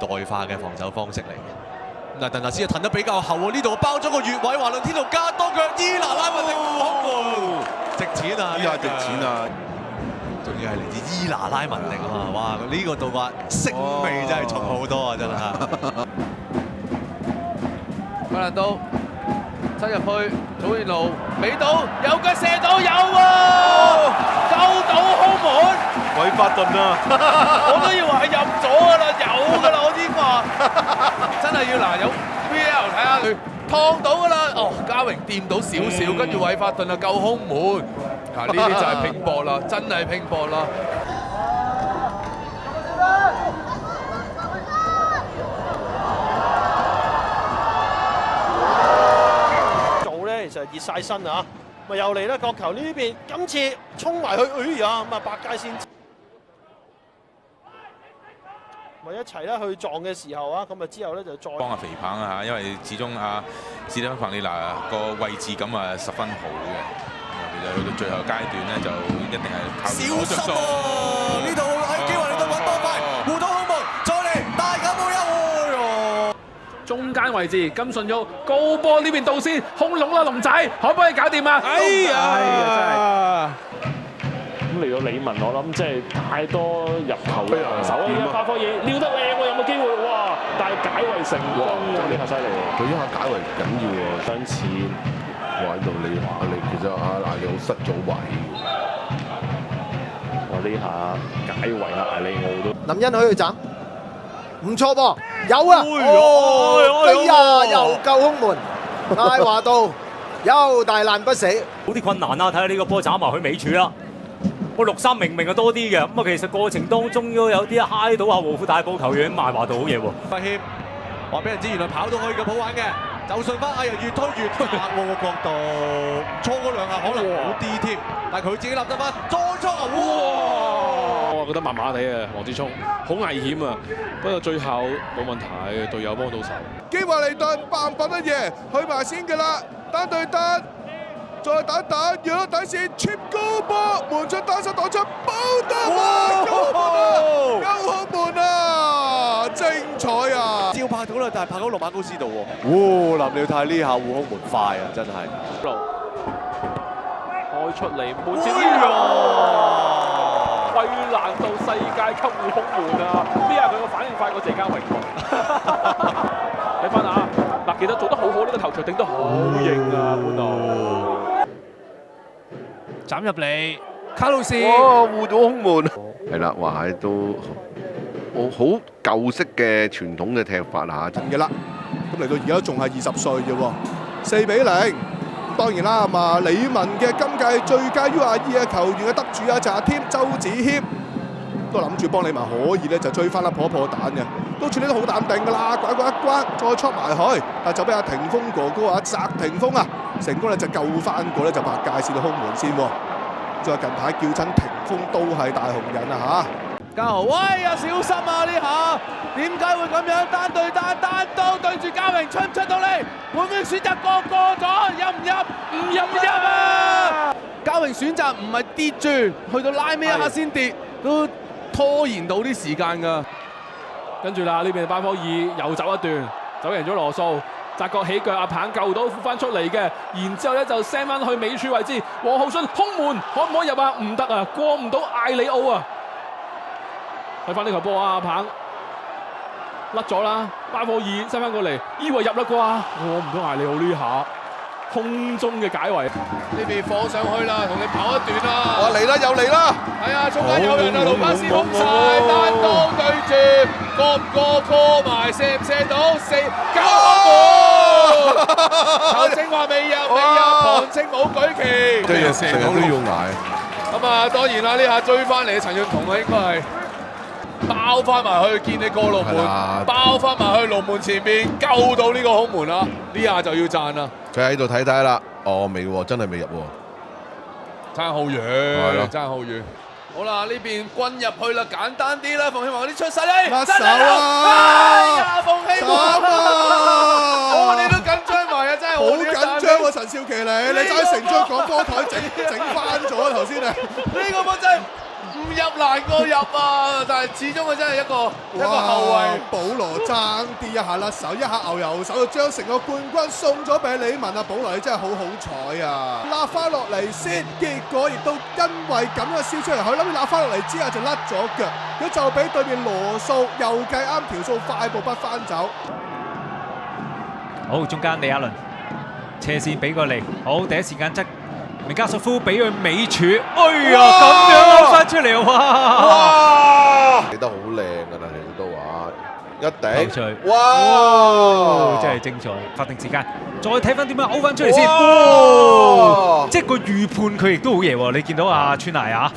代化嘅防守方式嚟嘅。嗱，鄧達斯就騰得比較後喎，呢度包咗個越位，華倫天奴加多腳，伊拿拉雲迪空門，值錢啊！呢下值錢啊！仲要係嚟自伊拿拉文迪啊！哇，呢個動畫腥味真係重好多啊！真係。費蘭道塞入去，祖連奴俾到，有腳射到，有喎，救到空門。韋法頓啊！我都以為係入咗㗎啦，有㗎啦，我先話。真係要嗱有 VAR 睇下佢燙到㗎啦。哦，嘉榮掂到少少，跟住韋法頓啊救空門。嗱，呢啲就係拼搏啦，真係拼搏啦。做咧其實熱晒身啊！咪又嚟啦角球呢邊，今次衝埋去，哎呀咁啊百佳先。咪一齊咧去撞嘅時候啊，咁啊之後咧就再幫阿肥棒啊嚇，因為始終阿史蒂芬彭列拿個位置感啊十分好嘅。其實去到最後階段咧，就一定係靠小心喎！呢度喺機會嚟到揾多塊，互通空門，再嚟大九冇一中間位置金順玉高波呢邊導線空籠啦，龍仔可唔可以搞掂啊？哎呀！咁嚟到李文，我諗即係太多入球嘅防守啊！巴科爾撩得靚喎，有冇機會？哇！但係解圍成功啊！呢下犀利喎！佢一下解圍緊要喎，相似。哇！喺度你其實艾利奧失咗位，哇！呢下解圍啊，艾利奧都林恩許去斬，唔錯噃，有啊！哎呀，又救空門，艾華道又大難不死，好啲困難啦！睇下呢個波斬埋去尾柱啦。個6-3明明係多啲嘅，咁啊其實過程當中都有啲嗨到啊和富大埔球員艾華道好嘢喎。發謙話俾人知，原來跑到去咁好玩嘅。就順翻，哎呀越推越窄喎個角度，錯嗰兩下可能好啲添，但係佢自己立得翻，再衝啊！哇！我覺得麻麻地啊，黃志聰好危險啊，不過最後冇問題，隊友幫到手。基華利頓扮品乜嘢？去埋先㗎啦，單對單，再打打，讓到底線 ，chip 高波，門將單手擋出，包得啊！救空門啊！精彩啊！照拍到啦，但係拍到落馬高斯度喎。哇！林廖太呢下護空門快啊，真係。開出嚟，門前費蘭道世界級護空門啊！呢下佢個反應快過謝家榮喎。睇翻啊，嗱，其實做得好好，呢個頭槌頂得好型啊，本度。斬入嚟，卡路士。哇！護到空門。係啦，哇！都好舊式嘅傳統嘅踢法嚇，真嘅啦。咁嚟到而家仲係20歲啫喎，4-0。當然啦，咁啊李文嘅今屆最佳 U22嘅球員嘅得主啊，就阿添周子謙，都諗住幫李文可以咧就追翻粒破蛋嘅，都處理得好淡定㗎啦，拐過一關再戳埋去，但就俾阿霆鋒哥哥啊翟霆鋒啊成功咧就救翻個咧就白界線嘅空門先喎。再近排叫親霆鋒都係大紅人啊嚇！嘉豪，喂呀小心啊！呢下點解會咁樣單對單單刀對住嘉榮，出唔出到嚟？會唔會選擇過咗？入唔入？唔入啊！嘉榮選擇唔係跌住，去到拉尾一下先跌，都拖延到啲時間㗎。跟住啦，呢邊巴科爾又走一段，走贏咗羅素。扎角起腳，阿棒救到，扶翻出嚟嘅，然之後咧就 send 翻去尾柱位置，黃浩信空門可唔可以入啊？唔得啊，過唔到艾里奧啊！睇翻呢球波啊，阿棒甩咗啦，巴科爾 send 翻過嚟，以為入啦啩，過唔到艾里奧呢下，空中嘅解圍。呢邊放上去啦，同你跑一段啦。哇嚟啦，又嚟啦！係啊，中間有人啊，盧卡斯空晒，單刀對住，過唔過埋，射唔射到？4救門！頭正話未入，旁證冇舉旗。都要成日都要捱。咁啊，當然啦，呢下追翻嚟嘅陳潤彤啊，應該係包翻埋去，見你過龍門，包翻埋去龍門前邊，救到呢個空門啊！呢下就要讚啦。佢喺度睇啦，哦未喎，真係未入喎，爭好遠，爭好遠。好啦，呢邊軍入去啦，簡單啲啦，馮慶華嗰啲出晒嚟，甩手啊！哎呀，馮慶華，我哋都緊張埋啊，真係好緊張喎陳少琪你爭成張講波台整翻咗頭先啊！呢個波真係唔入難過入啊！但係始終佢真係一個後衞。保羅爭啲一下甩手，一下牛油手就將成個冠軍送咗俾李文啊！保羅你真係好好彩啊！揦翻落嚟先，結果亦都因為咁樣燒出嚟，佢諗住揦翻落嚟之後就甩咗腳，佢就俾對面羅素又計啱條數，快步不翻走。好，中間李亞倫斜線俾過嚟，好第一時間側明加索夫俾佢美柱，哎呀咁樣勾翻出嚟哇！睇得好靚㗎啦，你都話一頂，出哇！真係精彩。法定時間再睇翻點樣勾翻出嚟先，哇！即係個預判佢亦都好嘢喎，你見到阿川娜啊？